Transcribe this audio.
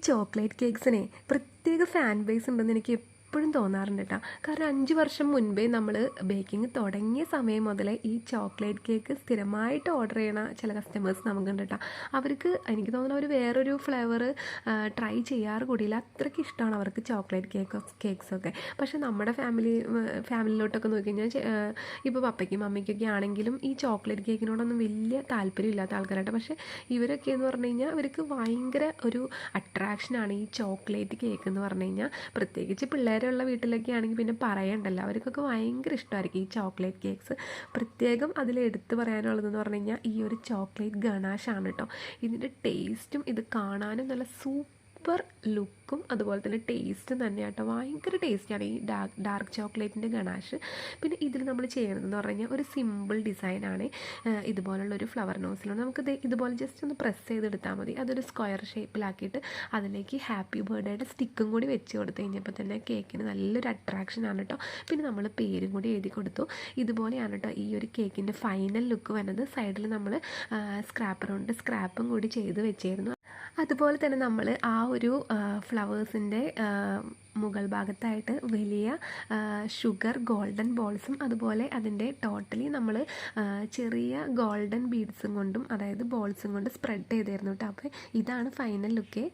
Chocolate കേക്ക്സിനെ പ്രത്യേക fan base ഉണ്ടെന്ന് എനിക്ക് എപ്പോഴും തോന്നാറുണ്ട് കേട്ടോ. കാരണം 5 വർഷം മുൻപേ നമ്മൾ ബേക്കിംഗ് തുടങ്ങിയ സമയം മുതലേ ഈ ചോക്ലേറ്റ് കേക്ക് സ്ഥിരമായിട്ട് ഓർഡർ ചെയ്യണ ചില കസ്റ്റമേഴ്സ് നമുക്കുണ്ട് കേട്ടോ. അവർക്ക് എനിക്ക് തോന്നുന്നു അവർ വേറൊരു ഫ്ലേവർ ട്രൈ ചെയ്യാറ് കൂടിയില്ല. അത്രയ്ക്ക് ഇഷ്ടമാണ് അവർക്ക് ചോക്ലേറ്റ് കേക്ക്സൊക്കെ. പക്ഷേ നമ്മുടെ ഫാമിലിയിലോട്ടൊക്കെ നോക്കിക്കഴിഞ്ഞാൽ ഇപ്പോൾ പപ്പയ്ക്കും മമ്മിക്കൊക്കെ ആണെങ്കിലും ഈ ചോക്ലേറ്റ് കേക്കിനോടൊന്നും വലിയ താല്പര്യമില്ലാത്ത ആൾക്കാരായിട്ട്. പക്ഷേ ഇവരൊക്കെ എന്ന് പറഞ്ഞു കഴിഞ്ഞാൽ ഇവർക്ക് ഭയങ്കര ഒരു അട്രാക്ഷനാണ് ഈ ചോക്ലേറ്റ് കേക്ക് എന്ന് പറഞ്ഞു കഴിഞ്ഞാൽ. പ്രത്യേകിച്ച് പിള്ളേരുള്ള വീട്ടിലൊക്കെ ആണെങ്കിൽ പിന്നെ പറയണ്ടല്ലോ, അവർക്കൊക്കെ ഭയങ്കര ഇഷ്ടമായിരിക്കും ഈ ചോക്ലേറ്റ് കേക്ക്സ്. പ്രത്യേകം അതിൽ എടുത്തു പറയാനുള്ളതെന്ന് പറഞ്ഞു കഴിഞ്ഞാൽ ഈ ഒരു ചോക്ലേറ്റ് ഗണാഷാണ് കേട്ടോ. ഇതിൻ്റെ ടേസ്റ്റും ഇത് കാണാനും നല്ല സൂപ്പർ ലുക്കും അതുപോലെ തന്നെ ടേസ്റ്റും തന്നെയാണ് കേട്ടോ. ഭയങ്കര ടേസ്റ്റാണ് ഈ ഡാർക്ക് ചോക്ലേറ്റിൻ്റെ ഗണാഷ്. പിന്നെ ഇതിൽ നമ്മൾ ചെയ്യണതെന്ന് പറഞ്ഞു കഴിഞ്ഞാൽ ഒരു സിമ്പിൾ ഡിസൈനാണ്. ഇതുപോലുള്ളൊരു ഫ്ലവർ നോസിലാണ് നമുക്ക് ഇതുപോലെ ജസ്റ്റ് ഒന്ന് പ്രസ് ചെയ്തെടുത്താൽ മതി. അതൊരു സ്ക്വയർ ഷേപ്പിലാക്കിയിട്ട് അതിലേക്ക് ഹാപ്പി ബർത്ത്ഡേയുടെ സ്റ്റിക്കും കൂടി വെച്ച് കൊടുത്തു കഴിഞ്ഞപ്പോൾ തന്നെ കേക്കിന് നല്ലൊരു അട്രാക്ഷനാണ് കേട്ടോ. പിന്നെ നമ്മൾ പേരും കൂടി എഴുതി കൊടുത്തു. ഇതുപോലെയാണ് കേട്ടോ ഈ ഒരു കേക്കിൻ്റെ ഫൈനൽ ലുക്ക് വരുന്നത്. സൈഡിൽ നമ്മൾ സ്ക്രാപ്പും കൂടി ചെയ്ത് വെച്ചായിരുന്നു. അതുപോലെ തന്നെ നമ്മൾ ആ ഒരു ഫ്ലവേഴ്സിൻ്റെ മുകൾ ഭാഗത്തായിട്ട് വലിയ ഷുഗർ ഗോൾഡൻ ബോൾസും അതുപോലെ അതിൻ്റെ ടോട്ടലി നമ്മൾ ചെറിയ ഗോൾഡൻ ബീഡ്സും കൊണ്ടും അതായത് ബോൾസും കൊണ്ട് സ്പ്രെഡ് ചെയ്തായിരുന്നു കേട്ടോ. അപ്പോൾ ഇതാണ് ഫൈനൽ ലുക്ക്.